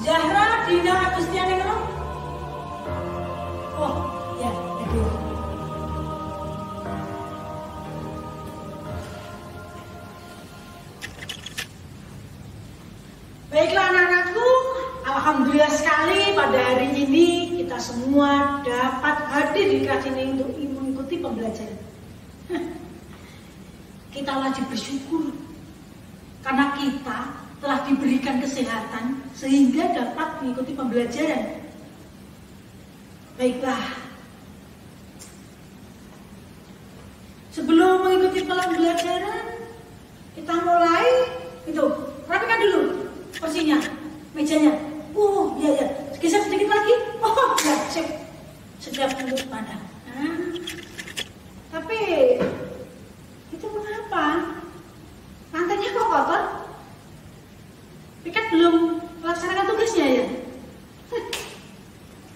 Zahra Dina Agustiani Nero. Oh, ya, itu. Baiklah anak-anakku, alhamdulillah sekali pada hari ini kita semua dapat hadir di kelas ini untuk mengikuti pembelajaran. Kita wajib bersyukur karena kita telah diberikan kesehatan sehingga dapat mengikuti pembelajaran. Baiklah, sebelum mengikuti pembelajaran kita mulai itu rapikan dulu kursinya, mejanya. Oh iya ya, geser sedikit lagi. Oh ya, siap, siap untuk pandang. Tapi itu mengapa lantainya kok kotor? Piket belum melaksanakan tugasnya ya?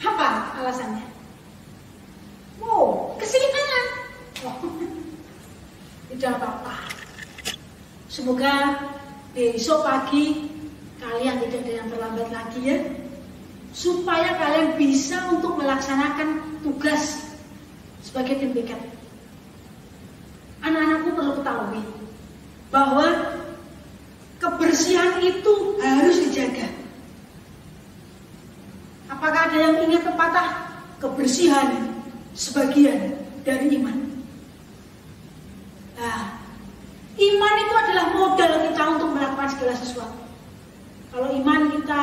Apa alasannya? Oh, keseringan. Oh, tidak apa-apa. Semoga besok pagi kalian tidak ada yang terlambat lagi ya, supaya kalian bisa untuk melaksanakan tugas sebagai tim piket. Anak-anakku perlu ketahui bahwa kebersihan itu harus dijaga. Apakah ada yang ingat pepatah kebersihan sebagian dari iman? Nah, iman itu adalah modal kita untuk melakukan segala sesuatu. Kalau iman kita,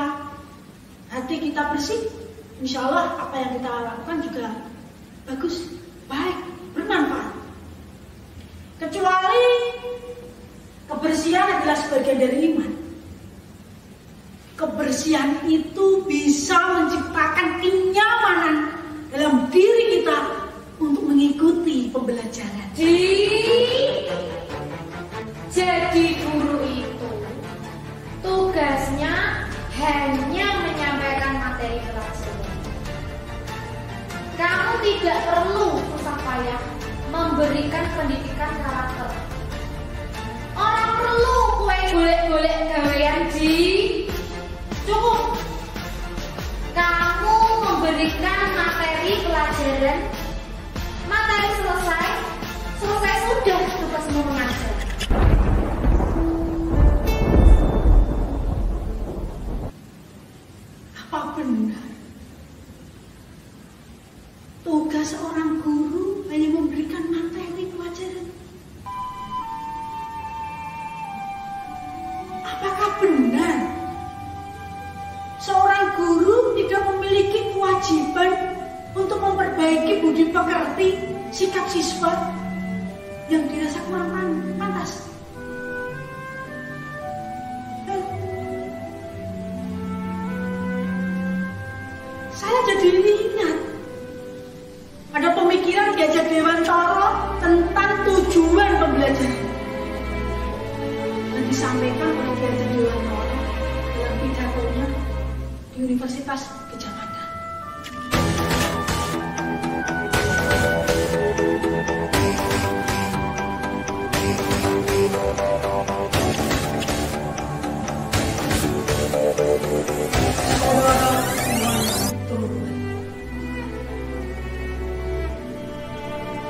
hati kita bersih, insya Allah apa yang kita lakukan juga bagus, baik, bermanfaat. Kecuali kebersihan adalah sebagian dari iman. Kebersihan itu bisa menciptakan kenyamanan dalam diri kita untuk mengikuti pembelajaran. Jadi guru itu tugasnya hanya menyampaikan materi pelajaran. Kamu tidak perlu susah payah memberikan pendidikan karakter. Orang perlu kue golek-golek gawean di cukup. Kamu memberikan materi pelajaran, materi selesai sudah tugasmu mengajar. Apa benar tugas seorang guru hanya memberikan materi pelajaran? Apakah benar seorang guru tidak memiliki kewajiban untuk memperbaiki budi pekerti sikap siswa yang dirasa kurang pantas? Saya jadi ingat ada pemikiran Gajah Dewantara tentang tujuan pembelajaran yang disampaikan oleh Gajah Dewantara dalam pidatonya di Universitas Gadjah Mada.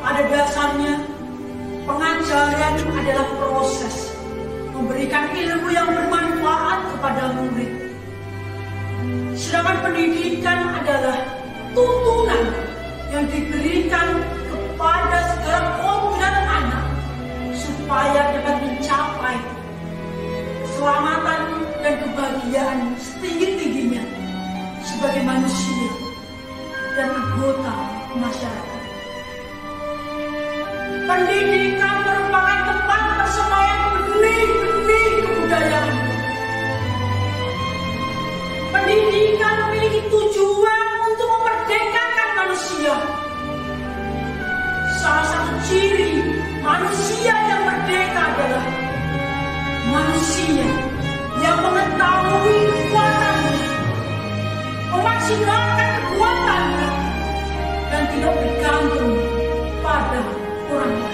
Pada dasarnya, pengajaran adalah proses memberikan ilmu yang bermanfaat kepada murid. Sedangkan pendidikan adalah tuntunan yang diberikan kepada segala kodrat anak supaya dapat mencapai keselamatan dan kebahagiaan setinggi-tingginya sebagai manusia dan anggota masyarakat. Pendidikan merupakan tempat persemayan benih-benih kebudayaan. Pendidikan memiliki tujuan untuk memerdekakan manusia. Salah satu ciri manusia yang merdeka adalah manusia yang mengetahui kekuatannya, memaksimalkan kekuatannya, dan tidak bergantung pada orang lain.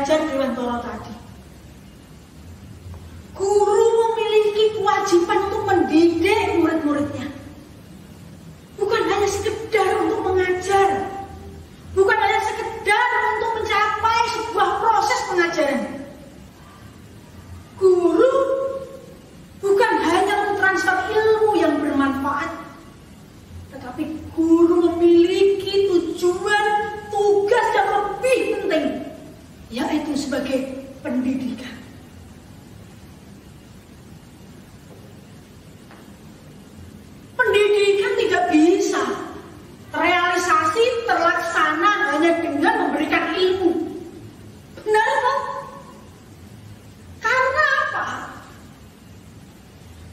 belajar Dewantara tadi. Guru memiliki kewajiban untuk mendidik murid-muridnya. Bukan hanya sekedar untuk mengajar. Bukan hanya sekedar untuk mencapai sebuah proses pengajaran. Guru bukan hanya mentransfer ilmu yang bermanfaat, tetapi guru memiliki tujuan, tugas yang lebih penting, yaitu sebagai pendidikan. Pendidikan tidak bisa terrealisasi, terlaksana hanya dengan memberikan ilmu. Benar kan? Karena apa?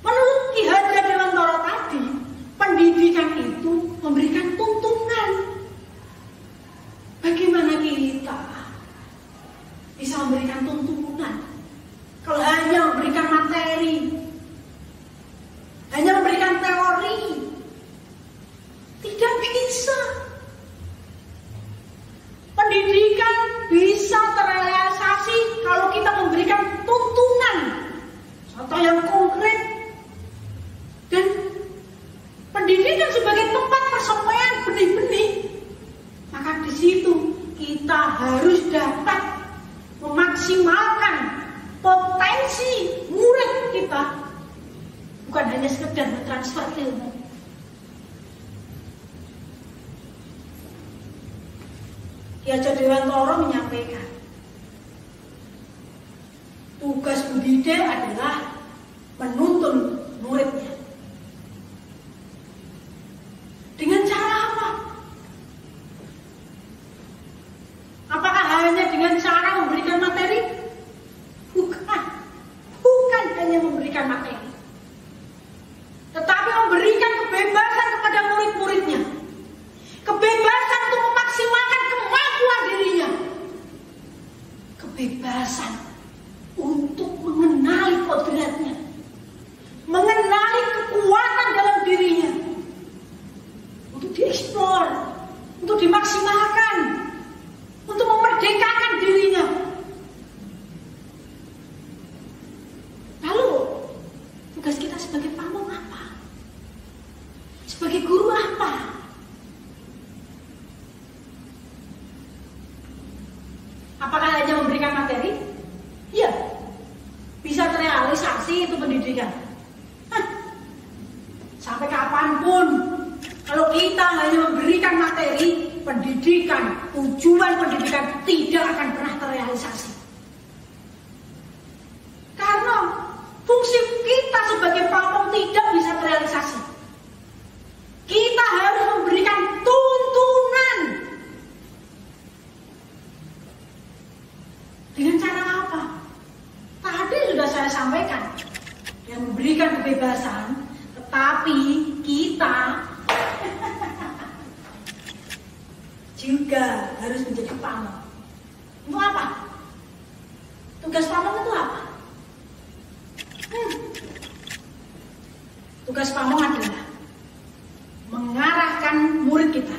Menurut Ki Hajar Dewantara tadi, pendidikan itu memberikan tuntunan. Bagaimana kita bisa memberikan tuntunan kalau hanya memberikan materi, hanya memberikan teori? Tidak bisa. Pendidikan bisa terrealisasi kalau kita memberikan tuntunan, contoh yang konkret. Dan pendidikan sebagai tempat persampaian benih-benih, maka di situ kita harus dapat memaksimalkan potensi murid kita, bukan hanya sekedar mentransfer ilmu. Ki Hajar Dewantara menyampaikan, tugas pendidik adalah menuntun muridnya. Dengan cara apa? Apakah hanya dengan cara memberikan materi? Bukan hanya memberikan materi, tetapi memberikan kebebasan kepada murid-muridnya. Kebebasan untuk memaksimalkan kemampuan dirinya. Kebebasan untuk mengenali kodratnya, mengenali kekuatan dalam dirinya, untuk dieksplor, untuk dimaksimalkan, untuk memerdekakan dirinya. Lalu tugas kita sebagai pamong apa? Sebagai guru apa? Apakah hanya memberikan materi? Iya. Bisa terrealisasi itu pendidikan. Sampai kapanpun, kalau kita hanya memberikan materi, pendidikan, tujuan pendidikan tidak akan pernah terrealisasi. Karena fungsi kita sebagai pamong tidak bisa terrealisasi. Kita harus memberikan tuntunan. Dengan cara apa? Tadi sudah saya sampaikan, yang memberikan kebebasan, tetapi kita juga harus menjadi pamong. Untuk apa? Tugas pamong itu apa? Tugas pamong adalah mengarahkan murid kita.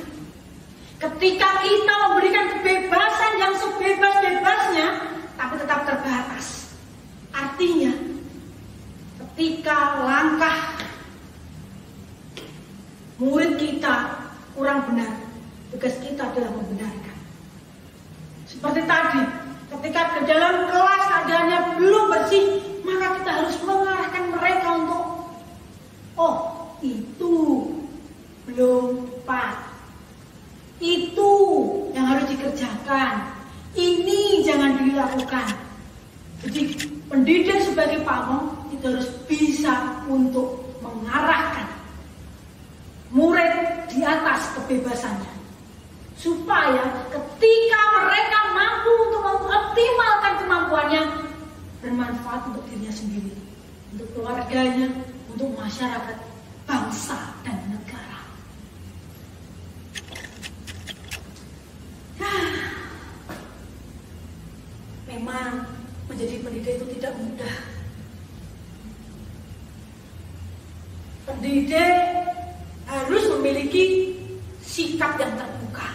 Ketika kita memberikan kebebasan yang sebebas-bebasnya, tapi tetap terbatas. Artinya, ketika langkah murid kita kurang benar, tugas kita adalah membenarkan. Seperti tadi, ketika ke dalam kelas keadaannya belum bersih, maka kita harus mengarahkan mereka untuk, oh, itu belum pas. Itu yang harus dikerjakan. Ini jangan dilakukan. Jadi pendidik sebagai pamong itu harus bisa untuk mengarahkan murid di atas kebebasannya, supaya ketika mereka mampu untuk mengoptimalkan kemampuannya, bermanfaat untuk dirinya sendiri, untuk keluarganya, untuk masyarakat, bangsa, dan negara. Memang menjadi pendidik itu tidak mudah. Pendidik harus memiliki sikap yang terbuka.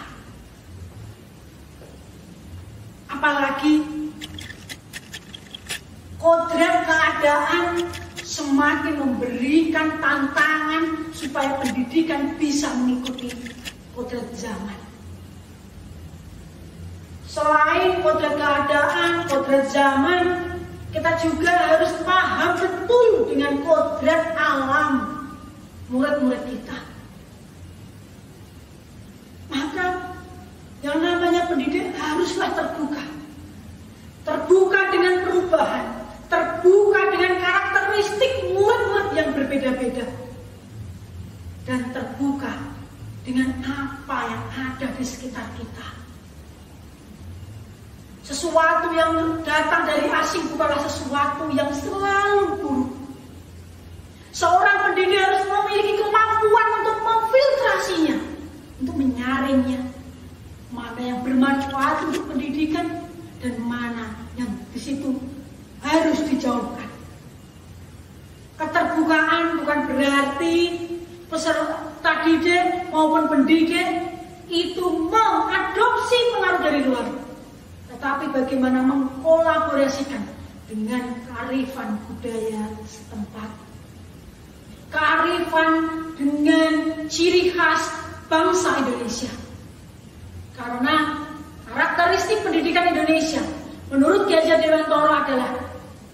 Apalagi Kodrat keadaan semakin memberikan tantangan supaya pendidikan bisa mengikuti kodrat zaman. Selain kodrat keadaan, kodrat zaman, kita juga harus paham betul dengan kodrat alam murid-murid kita. Maka yang namanya pendidik haruslah terbuka. Terbuka dengan perubahan, terbuka dengan karakteristik murid-murid yang berbeda-beda, dan terbuka dengan apa yang ada di sekitar kita. Sesuatu yang datang dari asing bukanlah sesuatu yang selalu buruk. Seorang pendidik harus memiliki kemampuan untuk memfiltrasinya, untuk menyaringnya, mana yang bermanfaat untuk pendidikan dan mana yang di situ harus dijauhkan. Keterbukaan bukan berarti peserta didik maupun pendidik itu mengadopsi pengaruh dari luar, tetapi bagaimana mengkolaborasikan dengan kearifan budaya setempat, kearifan dengan ciri khas bangsa Indonesia. Karena karakteristik pendidikan Indonesia menurut Ki Hajar Dewantoro adalah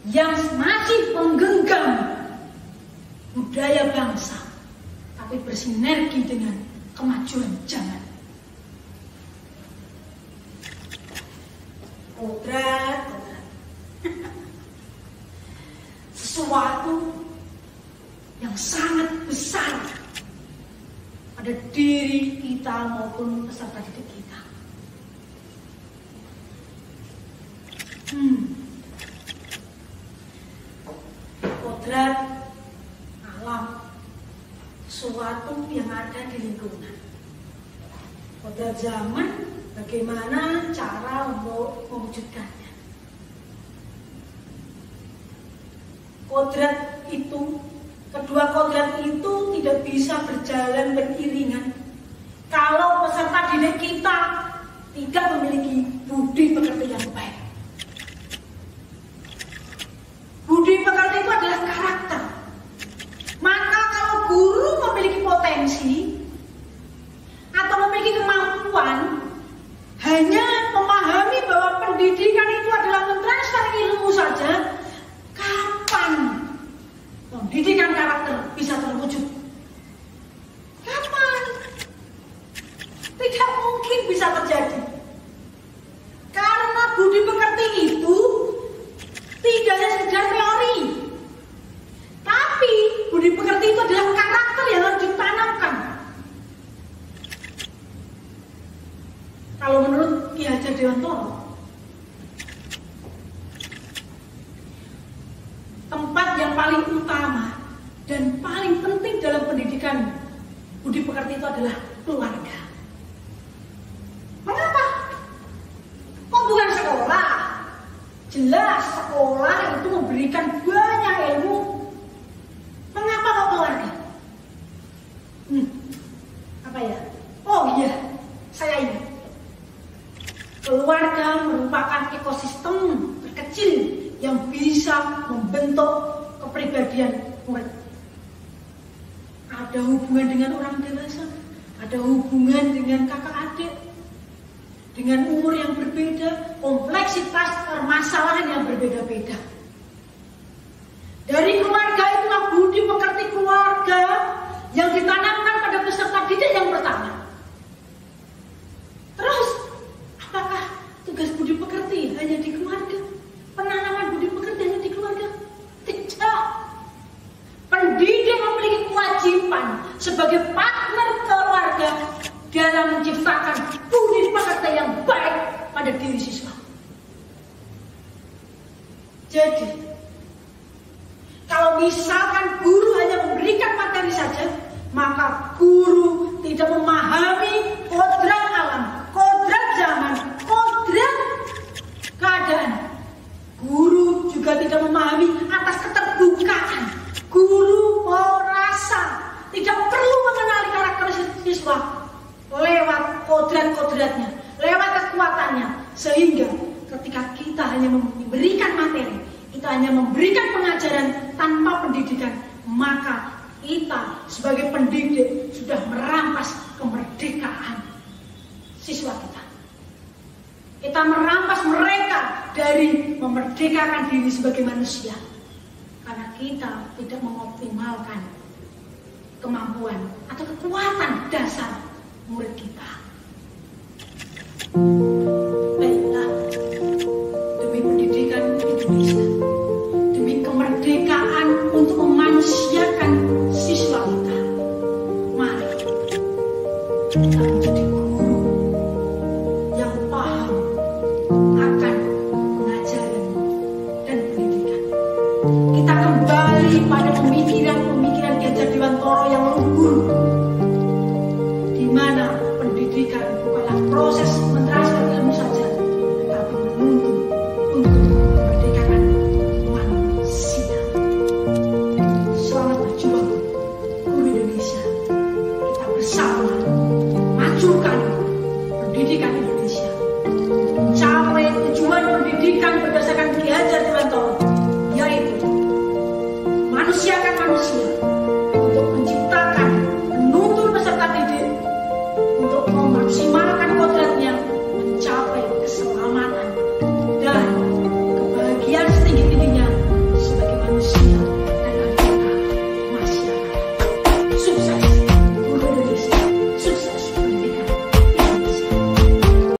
yang masih menggenggam budaya bangsa, tapi bersinergi dengan kemajuan zaman. Kodrat. Sesuatu yang sangat besar pada diri kita maupun peserta didik kita. Kodrat alam, sesuatu yang ada di lingkungan. Kodrat zaman, bagaimana cara untuk mewujudkannya. Kodrat itu, kedua kodrat itu tidak bisa berjalan beriringan kalau peserta didik kita tidak memiliki budi pekerti yang baik. Budi pekerti itu adalah karakter. Maka kalau guru memiliki potensi atau memiliki kemampuan hanya memahami bahwa pendidikan itu adalah mentransfer ilmu saja, kapan pendidikan karakter bisa terwujud? Kapan? Tidak mungkin bisa terjadi. Karena budi pekerti itu tidak hanya sekedar teori, tapi budi pekerti itu adalah karakter yang harus ditanamkan. Kalau menurut Ki Hajar Dewantoro, tempat yang paling utama dan paling penting dalam pendidikan budi pekerti itu adalah keluarga. Mengapa? Kok bukan sekolah? Jelas sekolah itu memberikan banyak ilmu. Mengapa kok keluarga? Apa ya? Oh iya, saya ingat. Keluarga merupakan ekosistem terkecil yang bisa membentuk kepribadian murid. Ada hubungan dengan orang dewasa, ada hubungan dengan kakak adik, dengan umur yang berbeda, kompleksitas permasalahan yang berbeda-beda. Dari keluarga itulah budi pekerti keluarga yang ditanamkan pada peserta didik yang pertama. Terus, apakah tugas budi pekerti hanya di keluarga? Penanaman budi pekerti hanya di keluarga? Tidak. Pendidik memiliki kewajiban sebagai partner keluarga dalam menciptakan budi pekerti yang baik pada diri siswa. Jadi, kalau misalkan guru hanya memberikan materi saja, maka guru tidak memahami kodrat alam, kodrat zaman, kodrat keadaan. Guru juga tidak memahami atas keterbukaan. Guru merasa tidak perlu mengenali karakteristik siswa lewat kodrat-kodratnya, lewat kekuatannya, sehingga ketika kita hanya memberikan materi, kita hanya memberikan pengajaran tanpa pendidikan, maka kita sebagai pendidik sudah merampas kemerdekaan siswa kita. Kita merampas mereka dari memerdekakan diri sebagai manusia. Karena kita tidak mengoptimalkan kemampuan atau kekuatan dasar murid kita. Baiklah, demi pendidikan Indonesia, demi kemerdekaan untuk memanusiakan siswa kita, mari kita menjadi guru yang paham akan pengajaran dan pendidikan. Kita kembali pada pemikiran-pemikiran Ki Hajar Dewantara yang luhur, di mana pendidikan bukanlah proses